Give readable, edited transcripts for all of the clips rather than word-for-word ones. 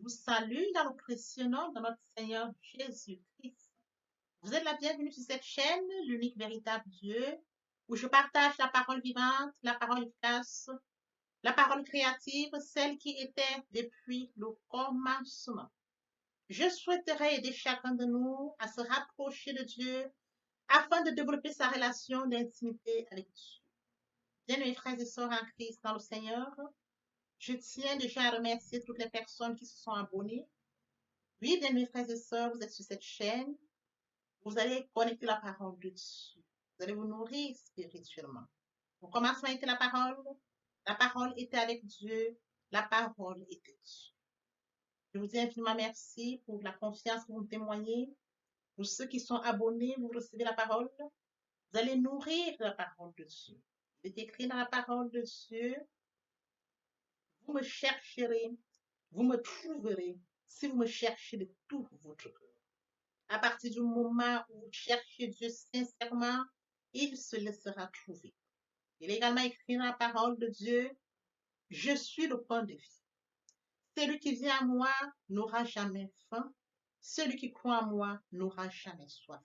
vous salue dans le précieux nom de notre Seigneur Jésus-Christ. Vous êtes la bienvenue sur cette chaîne, l'unique véritable Dieu, où je partage la parole vivante, la parole efficace, la parole créative, celle qui était depuis le commencement. Je souhaiterais aider chacun de nous à se rapprocher de Dieu afin de développer sa relation d'intimité avec Dieu. Bien, mes frères et sœurs en Christ dans le Seigneur, je tiens déjà à remercier toutes les personnes qui se sont abonnées. Oui, bien, mes frères et sœurs, vous êtes sur cette chaîne. Vous allez connecter la parole de Dieu. Vous allez vous nourrir spirituellement. Au commencement était la parole. La parole était avec Dieu. La parole était Dieu. Je vous dis infiniment merci pour la confiance que vous me témoignez. Pour ceux qui sont abonnés, vous recevez la parole. Vous allez nourrir la parole de Dieu. Il est écrit dans la parole de Dieu. Vous me chercherez, vous me trouverez si vous me cherchez de tout votre cœur. À partir du moment où vous cherchez Dieu sincèrement, il se laissera trouver. Il est également écrit dans la parole de Dieu, je suis le pain de vie. Celui qui vient à moi n'aura jamais faim. Celui qui croit en moi n'aura jamais soif.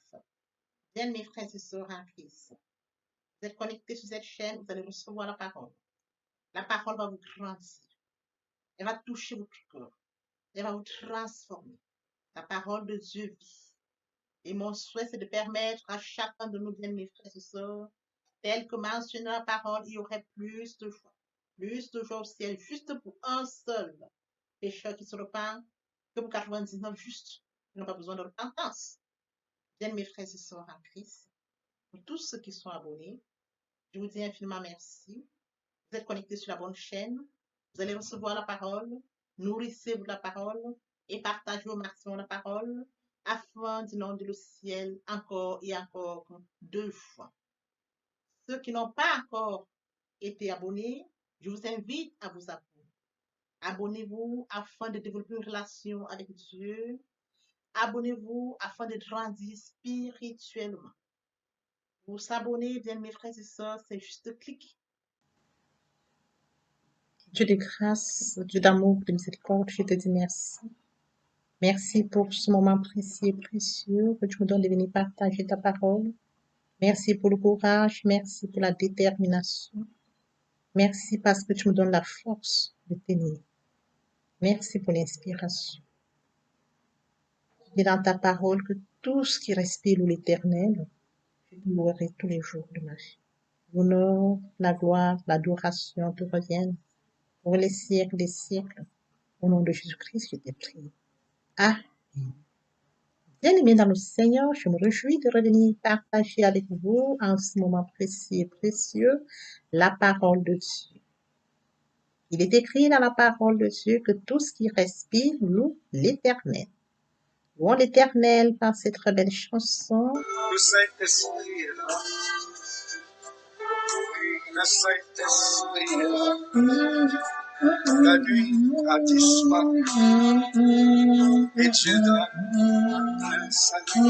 Bien, mes frères et sœurs en Christ, vous êtes connectés sur cette chaîne, vous allez recevoir la parole. La parole va vous grandir. Elle va toucher votre cœur. Elle va vous transformer. La parole de Dieu vit. Et mon souhait, c'est de permettre à chacun de nous, bien mes frères et sœurs, tel que mentionné dans la parole, il y aurait plus de joie au ciel, juste pour un seul pécheur qui se repent, que pour 99 justes qui n'ont pas besoin de repentance. Bien mes frères et sœurs en Christ, pour tous ceux qui sont abonnés, je vous dis infiniment merci. Vous êtes connectés sur la bonne chaîne, vous allez recevoir la parole, nourrissez-vous de la parole et partagez au maximum la parole afin d'inonder le ciel encore et encore 2 fois. Ceux qui n'ont pas encore été abonnés, je vous invite à vous abonner. Abonnez-vous afin de développer une relation avec Dieu. Abonnez-vous afin de grandir spirituellement. Pour s'abonner, bien mes frères et sœurs, c'est juste cliquer. Dieu de grâce, Dieu d'amour, de miséricorde, je te dis merci. Merci pour ce moment précieux et précieux que tu me donnes de venir partager ta parole. Merci pour le courage, merci pour la détermination. Merci parce que tu me donnes la force de tenir. Merci pour l'inspiration. Et dans ta parole que tout ce qui respire l'éternel, je te louerai tous les jours de ma vie. L'honneur, la gloire, l'adoration te reviennent pour les siècles des siècles. Au nom de Jésus-Christ, je t'ai prié. Amen. Bien-aimés dans le Seigneur, je me réjouis de revenir partager avec vous en ce moment précieux et précieux la parole de Dieu. Il est écrit dans la parole de Dieu que tout ce qui respire loue l'Éternel. Louons l'Éternel par cette très belle chanson. Le Saint-Esprit est là. Le Saint-Esprit est là. La nuit a disparu et Dieu donne le salut.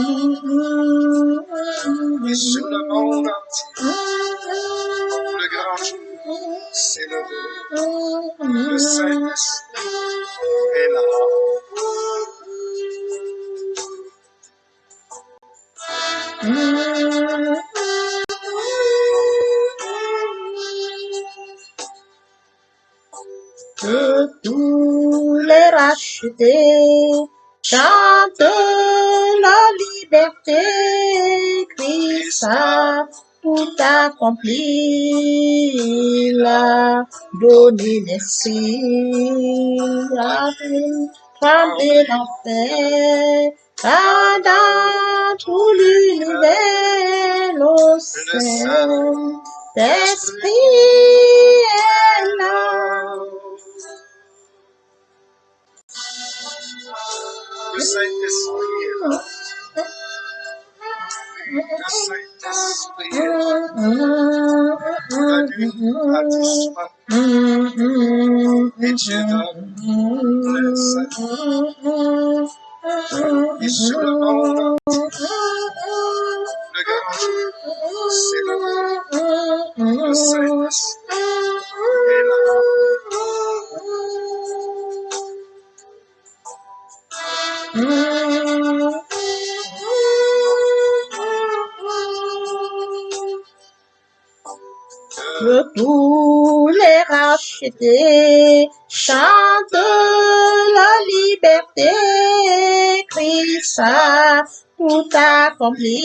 Et sur le monde entier, le grand jour s'est levé. Le Saint-Esprit est là. Que tous les rachetés chantent la liberté, Christ a tout accompli, il a donné l'esprit, a tremblé l'enfer, car dans tout l'univers, le Saint-Esprit est là. Le Saint-Esprit est là. Le Saint-Esprit est là. La nuit a disparu et Dieu donne le salut. Et sur le monde entier, le grand jour s'est levé. Le Saint-Esprit est là. Que tous les rachetés chantent la liberté. Christ a tout accompli,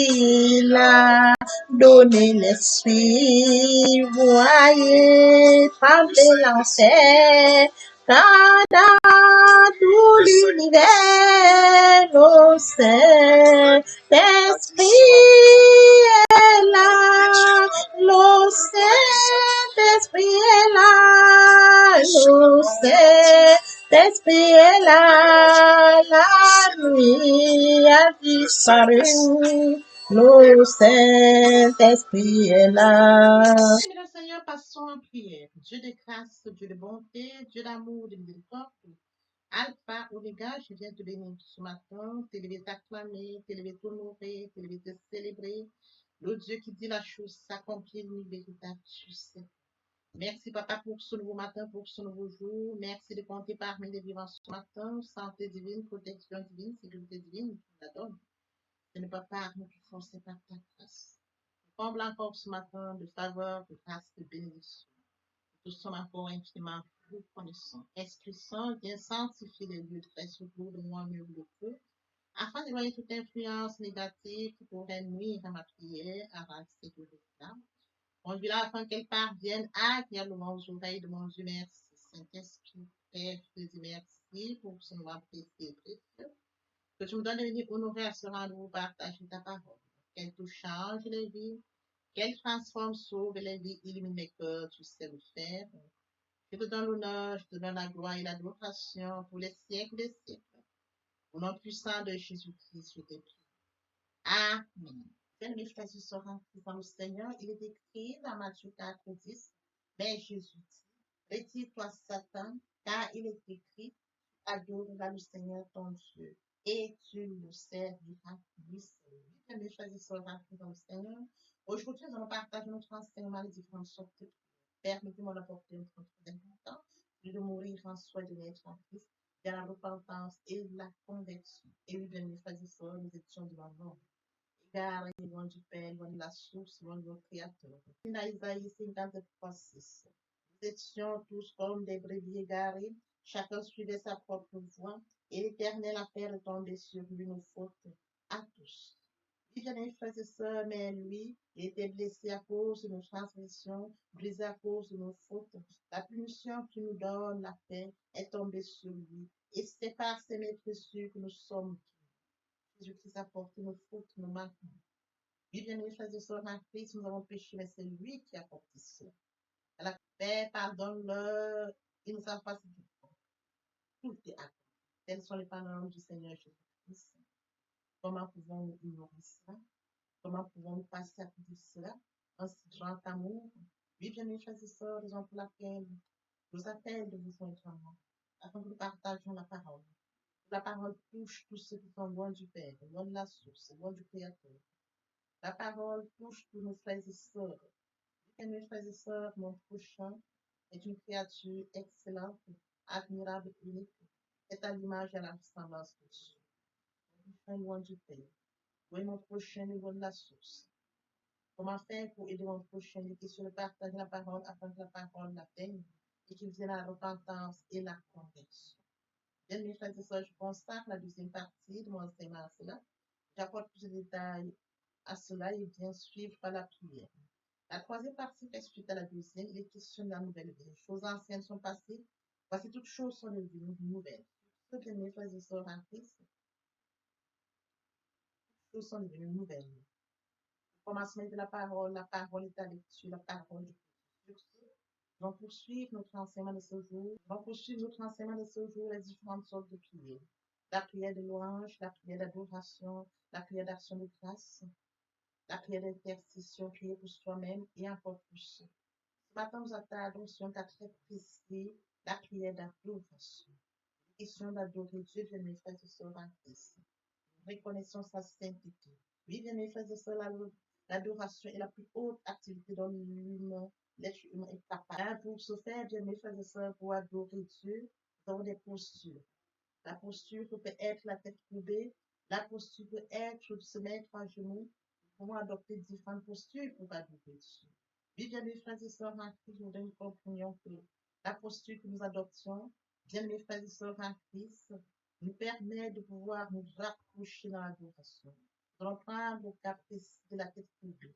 il a donné l'esprit, voyez trembler l'enfer. Quand dans tout l'univers, le Saint-Esprit est là, le Saint-Esprit est là, le Saint-Esprit est là, la nuit a disparu, le Saint-Esprit est là. Le Seigneur, passons en prière. Dieu de grâce, Dieu de bonté, Dieu d'amour, de miséricorde, Alpha, Oméga, je viens te bénir ce matin, t'élever, t'acclamer, t'élever, t'honorer, t'élever, te célébrer. Le Dieu qui dit la chose s'accomplit, nous véritable, tu sais. Merci, Papa, pour ce nouveau matin, pour ce nouveau jour. Merci de compter parmi les vivants ce matin. Santé divine, protection divine, sécurité divine, tu la donnes. Ce n'est pas par nous qui forçons par ta grâce. Comble encore ce matin de faveur, de grâce, de bénédiction. Nous sommes encore infiniment reconnaissants. Esprit Saint, viens sanctifier les lieux très surtout de moi, mieux le feu, afin d'éloigner toute influence négative qui pourrait nuire à ma prière, à ma sécurité. Conduis-la afin qu'elle parvienne agréablement aux oreilles de mon Dieu. Merci, Saint-Esprit, Père, je te dis merci pour ce moment précieux et précieux. Que tu me donnes de venir honorer à ce rendez-vous, partager ta parole. Qu'elle te change les vies, qu'elle transforme, sauve les vies, illumine les cœurs, tu sais le faire. Je te donne l'honneur, je te donne la gloire et l'adoration pour les siècles des siècles. Au nom puissant de Jésus-Christ, je te prie. Amen. Bien-aimés frères et sœurs en Christ dans le Seigneur, il est écrit dans Matthieu 4:10, mais Jésus dit, retire-toi Satan, car il est écrit, adoreras le Seigneur ton Dieu, et tu le serviras lui seul. Bien-aimés frères et sœurs en Christ dans le Seigneur, aujourd'hui nous allons partager notre enseignement des différentes sortes de prières. Permettez-moi d'apporter un point très important, de mourir en soi de naître en Christ, de la repentance et de la conversion. Et oui, bien-aimés frères et sœurs, nous étions devant l'homme. Car est loin du Père, loin de la source, loin de notre Créateur. Dans Isaïe 53:6, nous étions tous comme des brebis égarés, chacun suivait sa propre voie, et l'Éternel a fait retomber sur lui nos fautes à tous. Il bien frères et sœurs, mais lui, il était blessé à cause de nos transgressions, brisé à cause de nos fautes. La punition qui nous donne la paix est tombée sur lui, et c'est par ses mépressures que nous sommes. Jésus-Christ a porté nos fautes, nos manquements. Oui, bien aimés frères et sœurs en Christ, nous avons péché, mais c'est lui qui a porté cela. À la paix, pardonne-leur, ils ne savent pas ce qu'ils font. Tout est accompli. Telles sont les paroles du Seigneur Jésus-Christ. Comment pouvons-nous ignorer cela? Comment pouvons-nous passer à côté de cela? En si grand amour. Oui, bien aimés frères et sœurs, raison pour laquelle je vous appelle de vous joindre à moi, afin que nous partagions la parole. La parole touche tous ceux qui sont loin du Père, loin de la source, loin du Créateur. La parole touche tous nos frères et sœurs. Et mes frères et sœurs, mon prochain est une créature excellente, admirable, unique, est à l'image et à la ressemblance de Dieu. Mon prochain loin du Père. Oui, mon prochain loin de la source. Comment faire pour aider mon prochain qui sur le partage de la parole afin que la parole l'atteigne et qu'il vienne à la repentance et la conversion. Bien, mes frères et sœurs, je consacre la deuxième partie de mon enseignement à cela. J'apporte plus de détails à cela et bien suivre par la prière. La troisième partie fait suite à la deuxième. Il est question de la nouvelle vie. Les choses anciennes sont passées. Voici toutes choses sont devenues nouvelles. Ce que mes frères et sœurs en Christ, toutes choses sont devenues nouvelles. Au commencement de la parole est à lecture, la parole de Dieu. Nous allons poursuivre notre enseignement de ce jour. Les différentes sortes de prières. La prière de louange, la prière d'adoration, la prière d'action de grâce, la prière d'intercession, prier pour soi-même et encore plus. Ce matin, nous attardons sur un cas très précis, la prière d'adoration. Question d'adorer Dieu, bien mes frères et sœurs en Christ. Reconnaissons sa sainteté. Oui, bien mes frères et sœurs, l'adoration est la plus haute activité dont l'être humain est capable. Pour ce faire, bien mes frères et sœurs, pour adorer Dieu, nous avons des postures. La posture peut être la tête courbée. La posture peut être de se mettre à genoux. Nous pouvons adopter différentes postures pour adorer Dieu. Oui, bien mes frères et sœurs en Christ, nous devons comprendre que la posture que nous adoptions, bien mes frères et sœurs en Christ, nous permet de pouvoir nous rapprocher dans l'adoration. Nous allons prendre le cap de la tête courbée.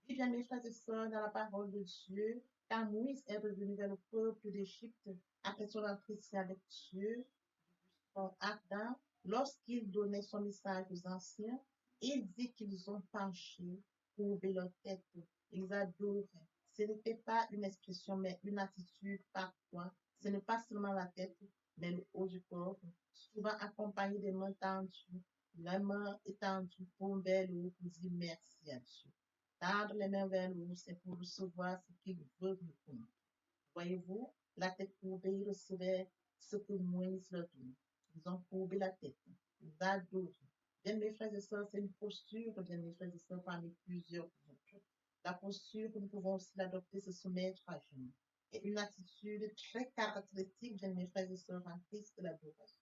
Oui, bien mes frères et sœurs, dans la parole de Dieu, quand Moïse est revenu vers le peuple d'Égypte, après son entretien avec Dieu, son ardent, lorsqu'il donnait son message aux anciens, il dit qu'ils ont penché, courbé leur tête, ils adoraient. Ce n'était pas une expression, mais une attitude parfois. Ce n'est pas seulement la tête, mais le haut du corps, souvent accompagné des mains tendues, les mains étendues pour vers le haut pour dire merci à Dieu. Tendre les mains vers le haut, c'est pour recevoir ce qu'il veut nous donner. Voyez-vous, la tête courbée, ils recevaient ce que Moïse leur donnait. Ils ont courbé la tête. Ils adorent. Bien mes frères et sœurs, c'est une posture, bien mes frères et sœurs, parmi plusieurs autres. La posture que nous pouvons aussi l'adopter, c'est se mettre à genoux. Et une attitude très caractéristique, bien mes frères et sœurs, en Christ de l'adoration.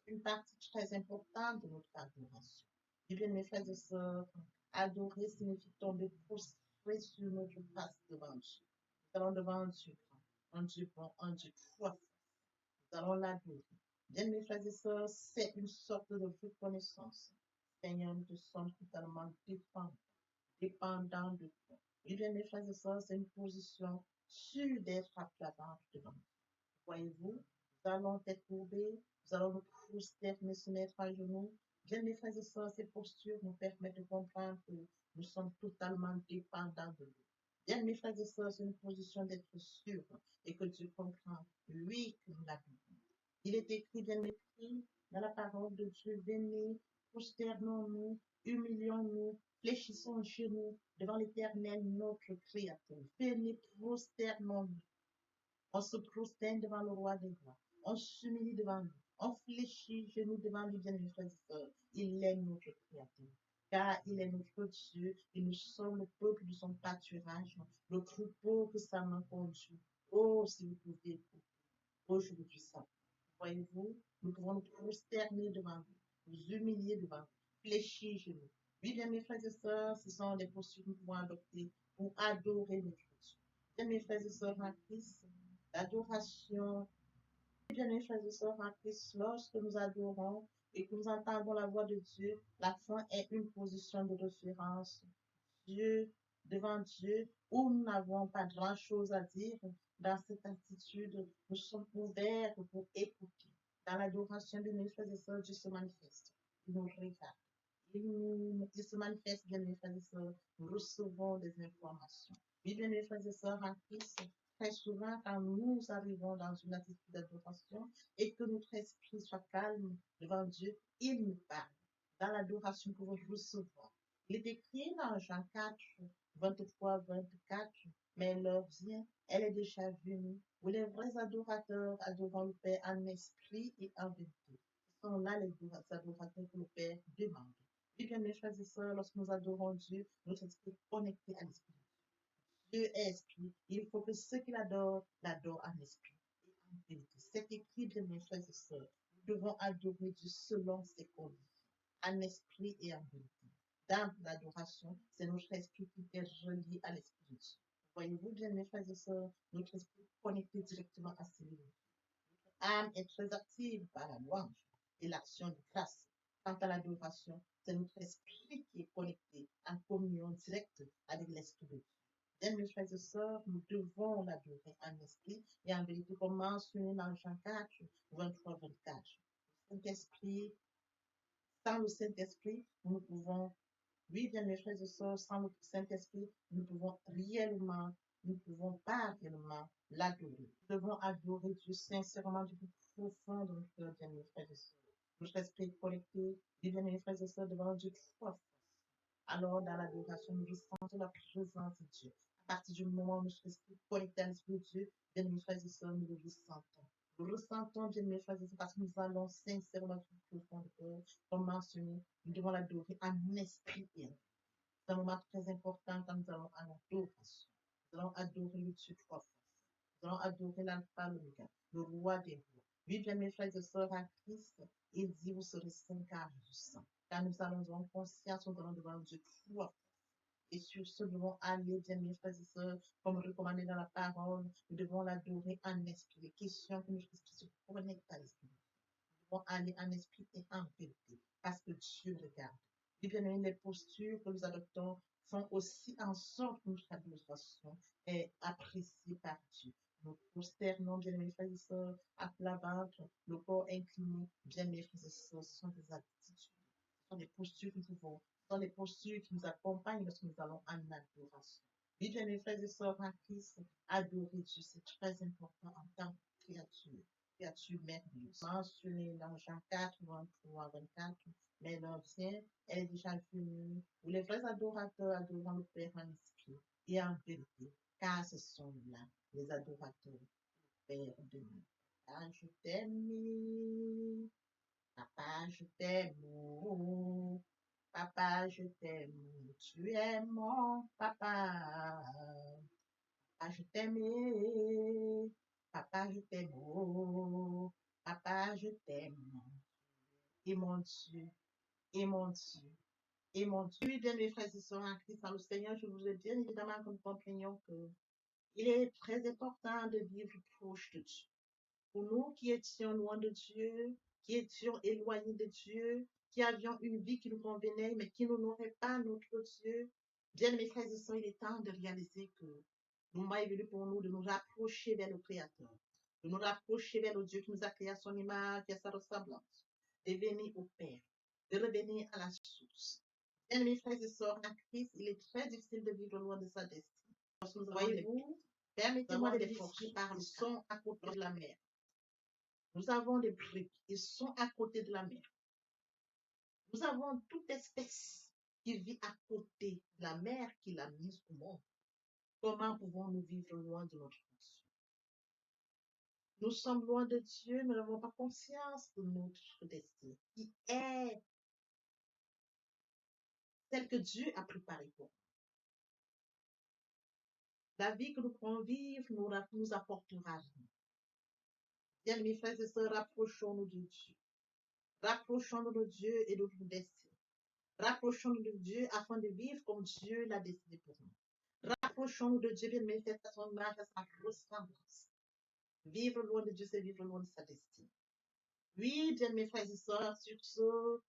C'est une partie très importante de notre adoration. Et bien mes frères et sœurs, adorer signifie tomber prostré sur notre face devant Dieu. Nous allons devant un Dieu bon, un Dieu fort. Nous allons l'adorer. Bien, mes frères et sœurs, c'est une sorte de reconnaissance. Seigneur, nous te sommes totalement dépendants de toi. Et bien, mes frères et sœurs, c'est une position sûre d'être à plat devant nous. Voyez-vous, nous allons être courbés, nous allons nous prosterner, se mettre à genoux. Bien, mes frères et sœurs, ces postures nous permettent de comprendre que nous sommes totalement dépendants de lui. Bien, mes frères et sœurs, c'est une position d'être sûr et que Dieu comprend, lui, que nous l'avons. Il est écrit, bien écrit, dans la parole de Dieu, venez, prosternons-nous, humilions-nous, fléchissons genoux devant l'Éternel, notre Créateur. Venez, prosternons-nous. On se prosterne devant le roi des rois. On s'humilie devant lui. On fléchit genoux devant lui, bien mes frères et sœurs. Il est notre Créateur. Car il est notre Dieu et nous sommes le peuple de son pâturage, le troupeau que sa main conduit. Oh, si vous pouviez aujourd'hui ça. Voyez-vous, nous pouvons nous prosterner devant lui, nous humilier devant lui, fléchir genoux. Oui, bien mes frères et sœurs, ce sont des postures que nous pouvons adopter pour adorer notre Dieu. Bien mes frères et sœurs en Christ, l'adoration, bien mes frères et sœurs en Christ, lorsque nous adorons et que nous entendons la voix de Dieu, la fin est une position de référence. Dieu, devant Dieu, où nous n'avons pas grand-chose à dire, dans cette attitude, nous sommes ouverts pour écouter. Dans l'adoration de mes frères et sœurs, Dieu se manifeste. Il nous regarde. Il se manifeste, bien mes frères et sœurs. Nous recevons des informations. Oui, bien mes frères et sœurs en Christ, très souvent, quand nous arrivons dans une attitude d'adoration et que notre esprit soit calme devant Dieu, il nous parle. Dans l'adoration que vous recevons. Il est écrit dans Jean 4, 23, 24, mais l'heure vient, elle est déjà venue, où les vrais adorateurs adorent le Père en esprit et en vérité. Ce sont là les adorateurs que le Père demande. Et bien, mes frères et sœurs, lorsque nous adorons Dieu, notre esprit est connecté à l'esprit. Dieu est esprit. Il faut que ceux qui l'adorent en esprit et en vérité. C'est écrit, bien, mes frères et sœurs. Nous devons adorer Dieu selon ses conditions, en esprit et en vérité. Dans l'adoration, c'est notre esprit qui est relié à l'esprit de Dieu. Voyez-vous, bien, mes frères et sœurs, notre esprit est connecté directement à ses limites. Notre âme est très active par la louange et l'action de grâce. Quant à l'adoration, c'est notre esprit qui est connecté en communion directe avec l'esprit de Dieu. Bien, mes frères et sœurs, nous devons l'adorer en esprit et en vérité, comme mentionné dans Jean 4, 23, 24. Le Saint-Esprit, sans le Saint-Esprit, nous pouvons, oui, bien, mes frères et sœurs, sans le Saint-Esprit, nous ne pouvons pas réellement l'adorer. Nous devons adorer Dieu sincèrement du plus profond de notre cœur, bien, mes frères et sœurs. Notre esprit est connecté, oui, bien, mes frères et sœurs, devant Dieu trois. Alors, dans l'adoration, nous ressentons la présence de Dieu. À partir du moment où nous sommes connectés à l'Esprit de Dieu, bien mes frères et sœurs, nous le ressentons. Nous ressentons, bien mes frères et sœurs, parce que nous allons sincèrement tout profond de cœur, comme mentionné, nous devons l'adorer en esprit et en vérité. C'est un moment très important quand nous allons à l'adoration. Nous allons adorer le Dieu trois fois. Nous allons adorer l'alpha, l'oméga, le roi des rois. Oui, bien mes frères et sœurs à Christ, il dit, vous serez saints car je suis saint. Car nous allons avoir conscience, nous allons devant Dieu foi. Et sur ce, nous devons aller, bien mes frères et sœurs, comme recommandé dans la parole, nous devons l'adorer en esprit. Les questions que nous qui se connectent à l'esprit. Nous devons aller en esprit et en vérité, parce que Dieu regarde. Et bien aimé, les postures que nous adoptons font aussi en sorte que notre adoration est appréciée par Dieu. Nous prosternons, bien aimés frères et sœurs, à plat ventre, le corps incliné, bien aimés frères et sœurs, ce sont des attitudes, ce sont des postures que nous pouvons, ce sont des postures qui nous accompagnent lorsque nous allons en adoration. Oui, bien aimés frères et sœurs en Christ, adorer Dieu, c'est très important en tant que créature merveilleuse. Mentionné dans Jean 4, 23, 24, mais l'ancien est déjà venu, où les vrais adorateurs adorant le Père en esprit et en vérité, car ce sont là les adorateurs du Père de nous. Papa, je t'aime, papa, je t'aime, oh, papa, je t'aime, tu es mon papa, papa, je t'aime, papa, je t'aime, oh, papa, je t'aime, et mon Dieu, et mon Dieu. Et mon Dieu, oui, bien mes frères et sœurs en Christ, dans le Seigneur, je vous ai bien évidemment que nous comprenions que il est très important de vivre proche de Dieu. Pour nous qui étions loin de Dieu, qui étions éloignés de Dieu, qui avions une vie qui nous convenait, mais qui n'honorait pas notre Dieu, bien mes frères et sœurs, il est temps de réaliser que le moment est venu pour nous de nous rapprocher vers le Créateur, de nous rapprocher vers le Dieu qui nous a créé à son image et à sa ressemblance, de venir au Père, de revenir à la source. Bien mes frères et sœurs en Christ, il est très difficile de vivre loin de sa destinée. Voyez-vous, permettez-moi de décrire par le son à côté de la mer. Nous avons des briques, ils sont à côté de la mer. Nous avons toute espèce qui vit à côté de la mer qu'il a mise au monde. Comment pouvons-nous vivre loin de notre fonction? Nous sommes loin de Dieu, nous n'avons pas conscience de notre destinée, qui est celle que Dieu a préparée pour nous. La vie que nous pourrons vivre nous apportera rien. Bien, mes frères et sœurs, rapprochons-nous de Dieu. Rapprochons-nous de Dieu et de notre destinée. Rapprochons-nous de Dieu afin de vivre comme Dieu l'a décidé pour nous. Rapprochons-nous de Dieu, bien mes frères, à son image, à sa ressemblance. Vivre loin de Dieu, c'est vivre loin de sa destinée. Oui, bien mes frères et sœurs, sur ce,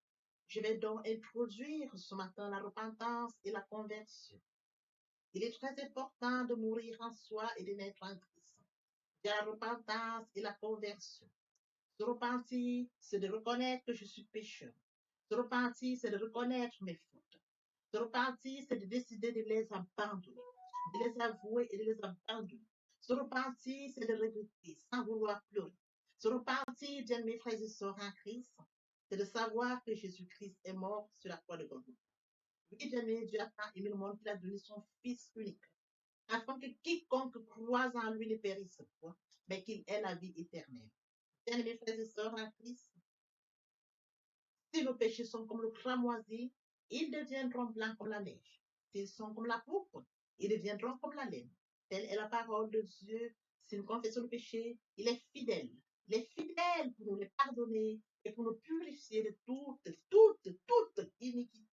je vais donc introduire ce matin la repentance et la conversion. Il est très important de mourir en soi et de naître en Christ. Il y a la repentance et la conversion. Se repentir, c'est de reconnaître que je suis pécheur. Se repentir, c'est de reconnaître mes fautes. Se repentir, c'est de décider de les abandonner, de les avouer et de les abandonner. Se repentir, c'est de regretter sans vouloir pleurer. Se repentir, bien mes frères et sœurs en Christ, c'est de savoir que Jésus-Christ est mort sur la croix de Golgotha. Oui, bien aimé, Dieu a tant aimé le monde qu'il a donné son Fils unique, afin que quiconque croise en lui ne périsse point, mais qu'il ait la vie éternelle. Bien mes frères et sœurs en Christ, si nos péchés sont comme le cramoisi, ils deviendront blancs comme la neige. S'ils sont comme la pourpre, ils deviendront comme la laine. Telle est la parole de Dieu. Si nous confessons le péché, il est fidèle. Il est fidèle pour nous les pardonner et pour nous purifier de toute iniquité.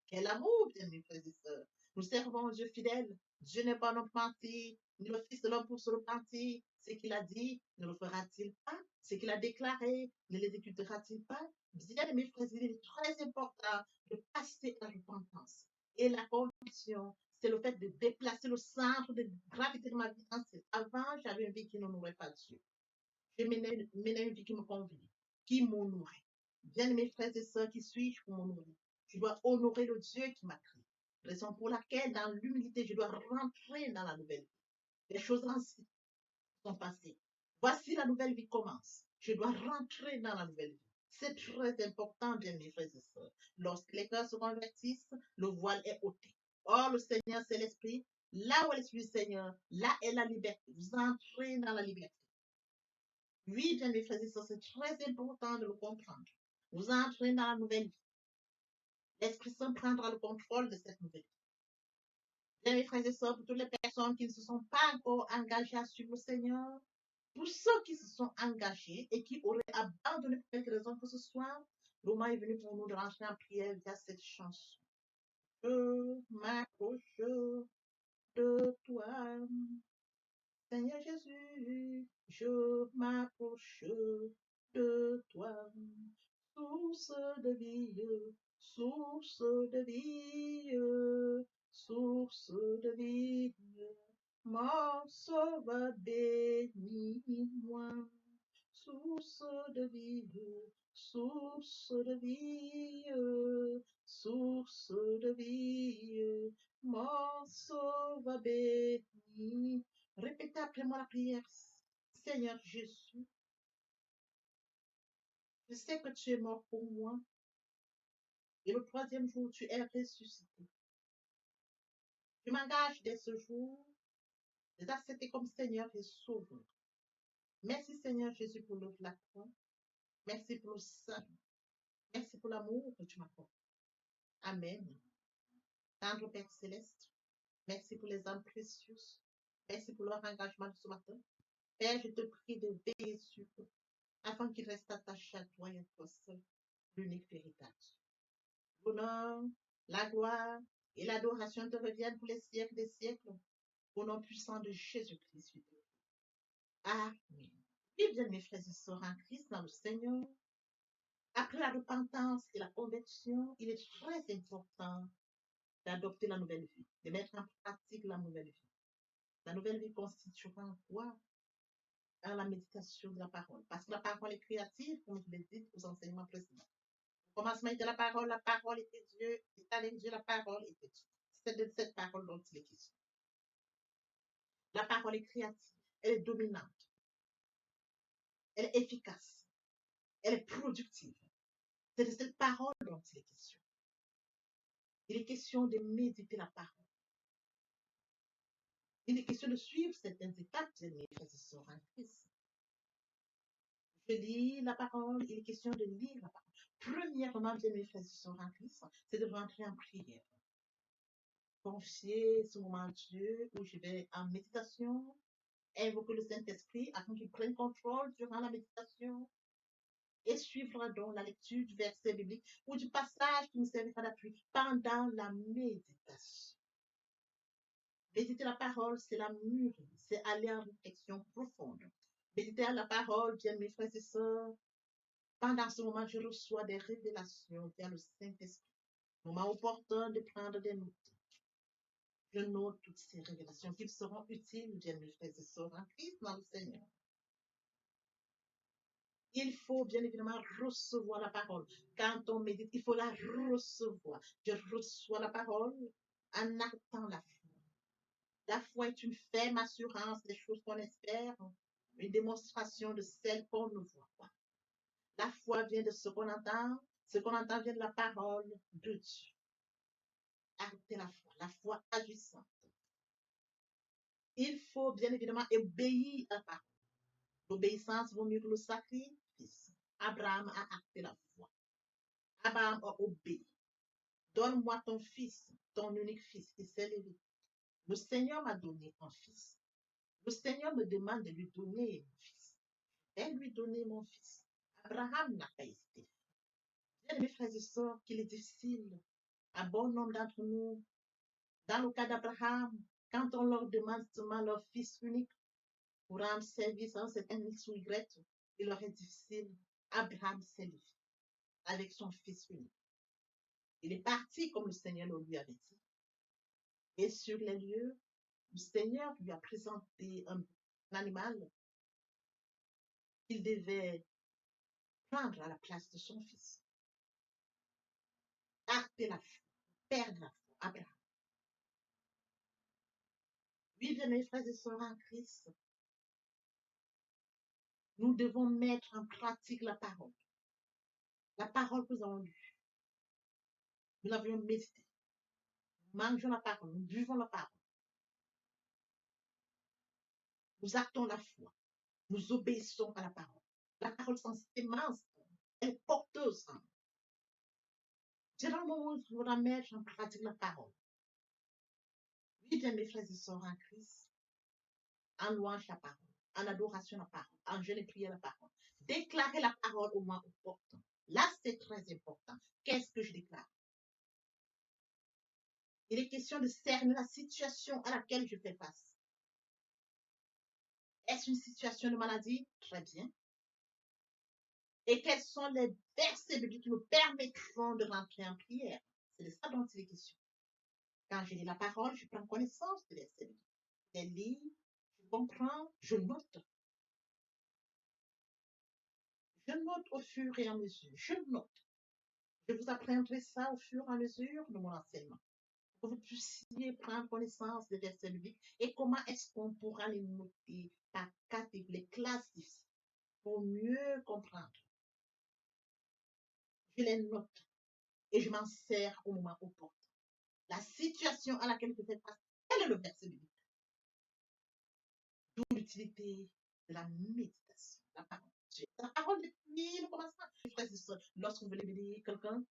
Quel amour, bien mes frères et sœurs. Nous servons un Dieu fidèle. Dieu n'est pas notre menti, ni le Fils de l'homme pour se repentir. Ce qu'il a dit, ne le fera-t-il pas? Ce qu'il a déclaré, ne l'exécutera-t-il pas? Bien, mes frères, il est très important de passer à la repentance. Et la conviction, c'est le fait de déplacer le centre de gravité de ma vie ancienne. Avant, j'avais une vie qui n'honorait pas Dieu. Je menais une vie qui me convenait, qui m'honorait. Bien, mes frères et sœurs, qui suis-je pour m'honorer? Je dois honorer le Dieu qui m'a créé. Raison pour laquelle, dans l'humilité, je dois rentrer dans la nouvelle vie. Les choses anciennes sont passées. Voici la nouvelle vie commence. Je dois rentrer dans la nouvelle vie. C'est très important, bien mes frères et sœurs. Lorsque les cœurs se convertissent, le voile est ôté. Or, le Seigneur, c'est l'Esprit. Là où est l'Esprit du Seigneur, là est la liberté. Vous entrez dans la liberté. Oui, bien mes frères et sœurs, c'est très important de le comprendre. Vous entrez dans la nouvelle vie. L'Esprit Saint prendra le contrôle de cette nouvelle vie. Bien mes frères et sœurs, pour toutes les personnes qui ne se sont pas encore engagées à suivre le Seigneur, Pour ceux qui se sont engagés et qui auraient abandonné pour quelque raison que ce soit, le moment est venu pour nous de rentrer en prière via cette chanson. Je m'approche de toi, Seigneur Jésus, je m'approche de toi, source de vie, source de vie, source de vie, mon sauveur bénis-moi, source de vie, source de vie, source de vie, mon sauveur bénis. Répétez après moi la prière. Seigneur Jésus, je sais que tu es mort pour moi et le troisième jour, tu es ressuscité. Je m'engage dès ce jour de t'accepter comme Seigneur et Sauveur. Merci Seigneur Jésus pour l'œuvre de la croix. Merci pour le salut. Merci pour l'amour que tu m'apportes. Amen. Tendre Père Céleste, merci pour les âmes précieuses. Merci pour leur engagement de ce matin. Père, je te prie de veiller sur eux afin qu'ils restent attachés à toi et à toi seul, l'unique véritable. L'honneur, la gloire et l'adoration te reviennent pour les siècles des siècles, au nom puissant de Jésus-Christ. Amen. Oui, bien mes frères et sœurs en Christ, dans le Seigneur, après la repentance et la conversion, il est très important d'adopter la nouvelle vie, de mettre en pratique la nouvelle vie. La nouvelle vie constituera quoi? À la méditation de la parole. Parce que la parole est créative, comme je l'ai dit aux enseignements précédents. Au commencement était la parole était Dieu, et avec Dieu, la parole était Dieu. C'est de cette parole dont il est question. La parole est créative, elle est dominante, elle est efficace, elle est productive. C'est de cette parole dont il est question. Il est question de méditer la parole. Il est question de suivre certaines étapes de mes frères et sœurs en Christ. Je lis la parole, il est question de lire la parole. Premièrement, bien mes frères et sœurs en Christ, c'est de rentrer en prière. Confier ce moment à Dieu où je vais en méditation, invoquer le Saint-Esprit afin qu'il prenne contrôle durant la méditation et suivre donc la lecture du verset biblique ou du passage qui nous servira d'appui pendant la méditation. Méditer la parole, c'est la mûrir, c'est aller en réflexion profonde. Méditer à la parole, bien mes frères et sœurs, pendant ce moment, je reçois des révélations vers le Saint-Esprit. Moment opportun de prendre des notes. Je note toutes ces révélations qui seront utiles, bien mes frères et sœurs en Christ, dans le Seigneur. Il faut bien évidemment recevoir la parole. Quand on médite, il faut la recevoir. Je reçois la parole en actant la foi. La foi est une ferme assurance des choses qu'on espère, une démonstration de celles qu'on ne voit pas. La foi vient de ce qu'on entend vient de la parole de Dieu. Acter la foi agissante. Il faut bien évidemment obéir à la parole. L'obéissance vaut mieux que le sacrifice. Abraham a acté la foi. Abraham a obéi. Donne-moi ton fils, ton unique fils, qui s'est levé. Le Seigneur m'a donné un fils. Le Seigneur me demande de lui donner mon fils. Et lui donner mon fils. Abraham n'a pas hésité. Bien, mes frères et sœurs, qu'il est difficile à bon nombre d'entre nous, dans le cas d'Abraham, quand on leur demande seulement leur fils unique pour rendre service à un certain X ou Y, il leur est difficile. Abraham s'est levé avec son fils unique. Il est parti comme le Seigneur le lui avait dit. Et sur les lieux, le Seigneur lui a présenté un animal qu'il devait prendre à la place de son fils. Acter la foi, perdre la foi, Abraham. Oui, bien mes frères et sœurs en Christ, nous devons mettre en pratique la parole. La parole que nous avons lue. Nous l'avions méditée. Nous mangeons la parole, nous buvons la parole. Nous actons la foi. Nous obéissons à la parole. La parole sans sémence, elle est porteuse. C'est dans le moment où nous devons mettre en pratique la parole. Oui, bien mes frères et sœurs en Christ, en louange la parole, en adoration la parole, en jeûne et prière la parole. Déclarer la parole au moins opportun. Là, c'est très important. Qu'est-ce que je déclare? Il est question de cerner la situation à laquelle je fais face. Est-ce une situation de maladie? Très bien. Et quels sont les versets bibliques qui me permettront de rentrer en prière? C'est de ça dont il est question. Quand je lis la parole, je prends connaissance des versets bibliques. Je lis, je comprends, je note. Je note au fur et à mesure. Je note. Je vous apprendrai ça au fur et à mesure de mon enseignement. Pour que vous puissiez prendre connaissance des versets bibliques et comment est-ce qu'on pourra les noter par catégorie, les classifier pour mieux comprendre. Je les note et je m'en sers au moment opportun. La situation à laquelle je fais face, quel est le verset biblique? D'où l'utilité de la méditation, la parole de Dieu. La parole depuis le commencement. Frères et sœurs, lorsque vous voulez bénir quelqu'un,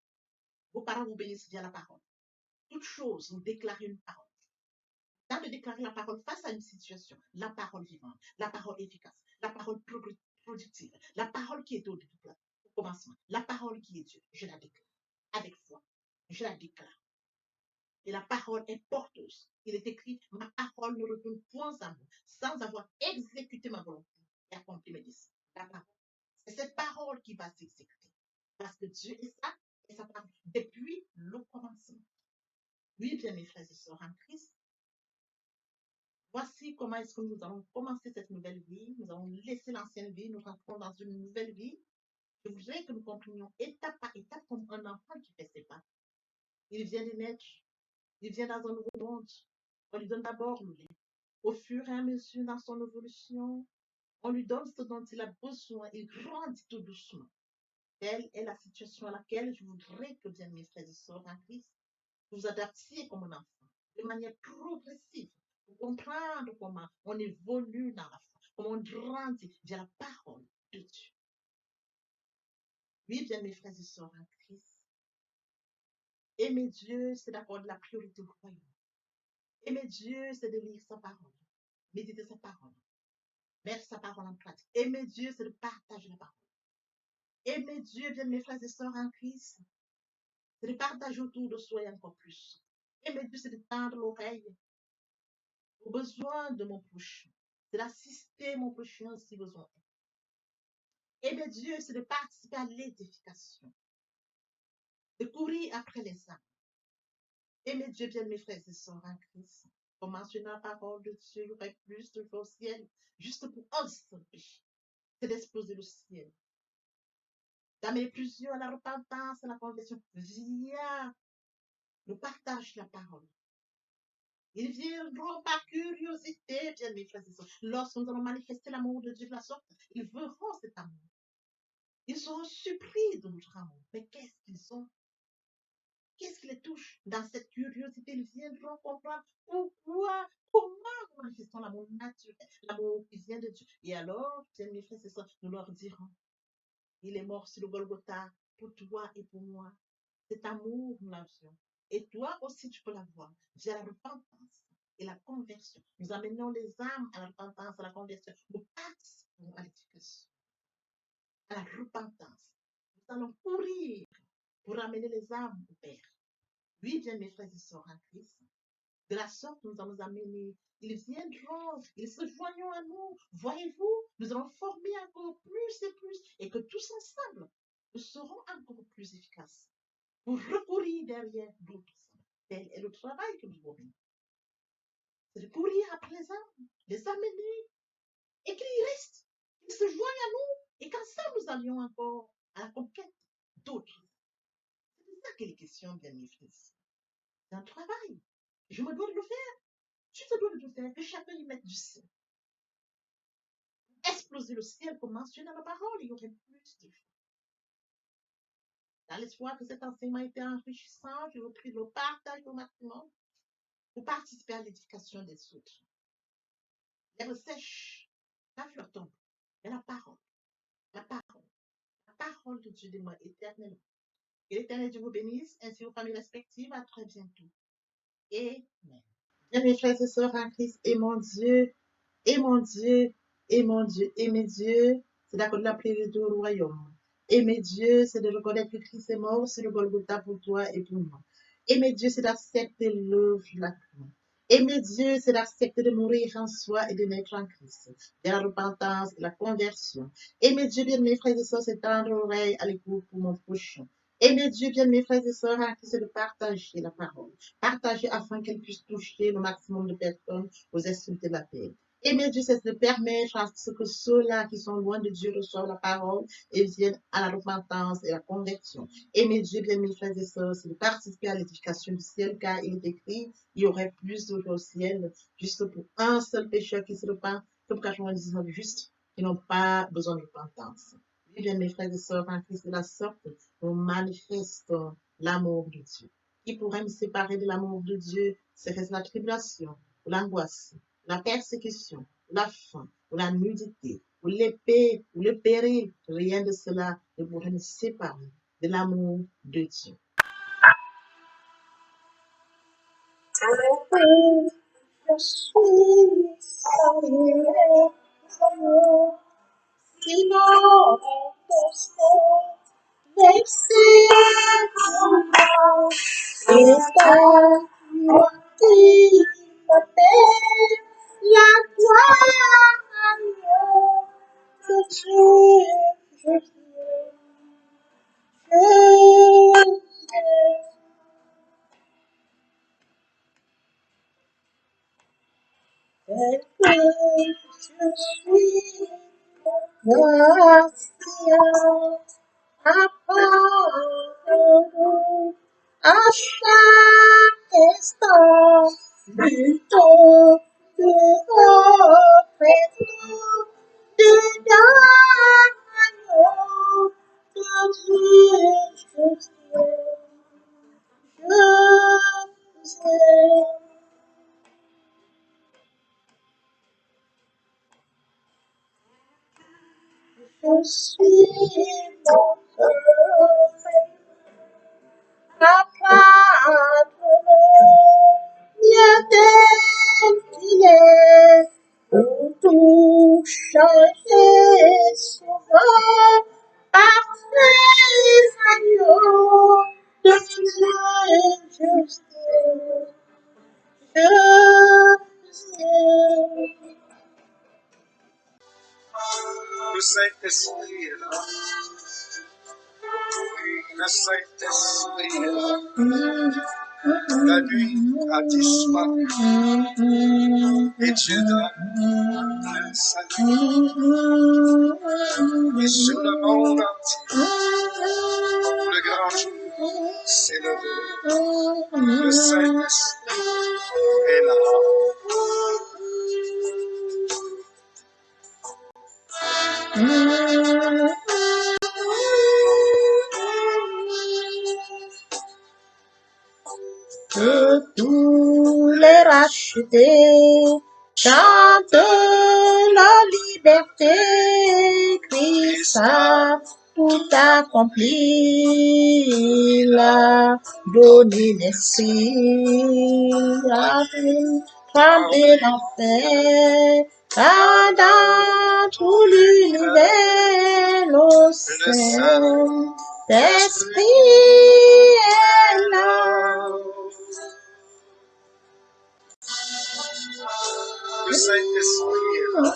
vos parents vous bénissent via la parole. Toute chose, vous déclarez une parole. Dans de déclarer la parole face à une situation, la parole vivante, la parole efficace, la parole productive, la parole qui est au commencement, la parole qui est Dieu, je la déclare avec foi. Je la déclare. Et la parole est porteuse. Il est écrit, ma parole ne retourne point à moi, sans avoir exécuté ma volonté et accompli mes désirs. La parole. C'est cette parole qui va s'exécuter. Parce que Dieu est ça, et ça parle depuis le commencement. Oui, bien mes frères et sœurs en Christ, voici comment est-ce que nous allons commencer cette nouvelle vie. Nous allons laisser l'ancienne vie, nous rentrons dans une nouvelle vie. Je voudrais que nous comprenions étape par étape comme un enfant qui fait ses pas. Il vient de naître. Il vient dans un nouveau monde. On lui donne d'abord le lait. Au fur et à mesure dans son évolution, on lui donne ce dont il a besoin. Il grandit tout doucement. Telle est la situation à laquelle je voudrais que, bien mes frères et sœurs en Christ, vous vous adaptiez comme un enfant, de manière progressive, pour comprendre comment on évolue dans la foi, comment on grandit via la parole de Dieu. Oui, bien mes frères et sœurs en Christ, aimer Dieu, c'est d'accorder la priorité au royaume. Aimer Dieu, c'est de lire sa parole, méditer sa parole, mettre sa parole en pratique. Aimer Dieu, c'est de partager la parole. Aimer Dieu, bien mes frères et sœurs en Christ, c'est de partager autour de soi et encore plus. Aimer Dieu, c'est de tendre l'oreille aux besoins de mon prochain. C'est d'assister mon prochain si besoin est. Aimer Dieu, c'est de participer à l'édification, de courir après les âmes. Aimer Dieu, bien mes frères et sœurs en Christ. Pour mentionner la parole de Dieu, il y aurait plus de feu au ciel, juste pour un seul péché. C'est d'exploser le ciel. D'amener plusieurs à la repentance, à la conversion, via le partage de la parole. Ils viendront par curiosité, bien mes frères et sœurs. Lorsque nous allons manifester l'amour de Dieu de la sorte, ils verront cet amour. Ils seront surpris de notre amour. Mais qu'est-ce qu'ils ont? Qu'est-ce qui les touche? Dans cette curiosité, ils viendront comprendre pourquoi, comment nous manifestons l'amour naturel, l'amour qui vient de Dieu. Et alors, bien mes frères et sœurs, nous leur dirons, il est mort sur le Golgotha pour toi et pour moi. Cet amour, nous l'avions. Et toi aussi, tu peux l'avoir via la repentance et la conversion. Nous amenons les âmes à la repentance, à la conversion. Nous participons à l'éducation, à la repentance. Nous allons courir pour amener les âmes au Père. Oui, bien mes frères et sœurs en Christ. De la sorte, nous allons amener. Ils viendront, ils se joignent à nous. Voyez-vous, nous allons former encore plus et plus. Et que tous ensemble, nous serons encore plus efficaces pour recourir derrière d'autres. Tel est le travail que nous avons. C'est de courir après les âmes, les amener, et qu'ils restent, qu'ils se joignent à nous, et qu'ensemble nous allions encore à la conquête d'autres. C'est de ça qu'il est question, bien mes frères. C'est un travail. Je me dois de le faire. Tu te dois de le faire, que chacun y mette du sien. Exploser le ciel, comme mentionné dans la parole, il y aurait plus de choses. Dans l'espoir que cet enseignement était enrichissant, je vous prie de le partager au maximum pour participer à l'édification des autres. L'herbe sèche, la fleur tombe, mais la parole de Dieu demeure éternellement. Que l'Éternel Dieu vous bénisse, ainsi vos familles respectives. À très bientôt. Amen. Bien, mes frères et sœurs en Christ, et mon Dieu, Et mon Dieu, aimer Dieu, c'est d'accomplir les deux au royaume. Aimer Dieu, c'est de reconnaître que Christ est mort sur le Golgotha pour toi et pour moi. Aimer Dieu, c'est d'accepter l'œuvre de la croix. Aimer Dieu, c'est d'accepter de mourir en soi et de naître en Christ, de la repentance et la conversion. Aimer Dieu, bien mes frères et sœurs, c'est tendre l'oreille à l'écoute pour mon prochain. Aimer Dieu, bien mes frères et sœurs, c'est de partager la parole. Partager afin qu'elle puisse toucher le maximum de personnes aux esprits de la paix. Aimer Dieu, c'est de permettre à ce que ceux-là qui sont loin de Dieu reçoivent la parole et viennent à la repentance et la conversion. Aimer Dieu, bien mes frères et sœurs, c'est de participer à l'édification du ciel, car il est écrit, il y aurait plus d'eau au ciel, juste pour un seul pécheur qui se repent, que pour 99 justes qui n'ont pas besoin de repentance. Oui, bien mes frères et sœurs, en Christ de la sorte, nous manifestons l'amour de Dieu. Qui pourrait me séparer de l'amour de Dieu? Serait-ce la tribulation, ou l'angoisse, la persécution, la faim, ou la nudité, ou l'épée, ou le péril? Rien de cela ne pourrait nous séparer de l'amour de Dieu. Je suis salué, sinon, merci et la paix, la gloire de Dieu. À chaque instant, plutôt de votre de l'agneau de Dieu, je suis votre papa, Dieu tel qu'il est, pour tout changer souvent, parfait agneau de Dieu, je sais. Le Saint-Esprit est là. Le Saint-Esprit est là. La nuit a disparu et Dieu donne le salut. Et sur le monde entier, le grand jour s'est levé. Le Saint-Esprit est là. Que tous les rachetés chantent la liberté, Christ a tout accompli, il a donné l'esprit, a fait trembler l'enfer, car dans tout l'univers, le Saint-Esprit est là. Le Saint-Esprit est là.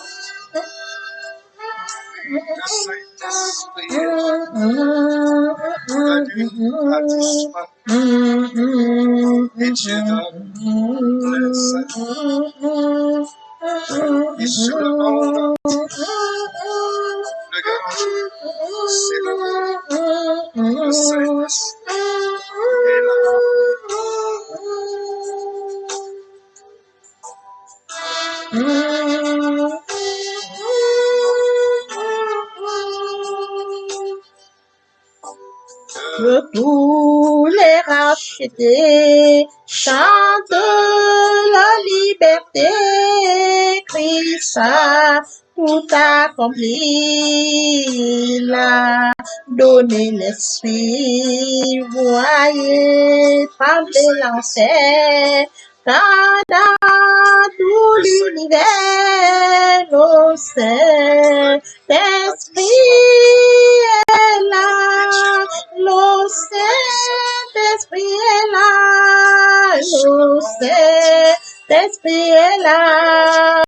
Le Saint-Esprit est là. La nuit a disparu et Dieu donne le salut. Et sur le monde entier, le grand jour s'est levé. Le Saint-Esprit est là. Que tous les rachetés chantent la liberté, Christ a tout accompli, il a donné l'esprit, voyez trembler l'enfer, car dans tout l'univers, le Saint-Esprit est là, le Saint-Esprit est là, le Saint-Esprit est là.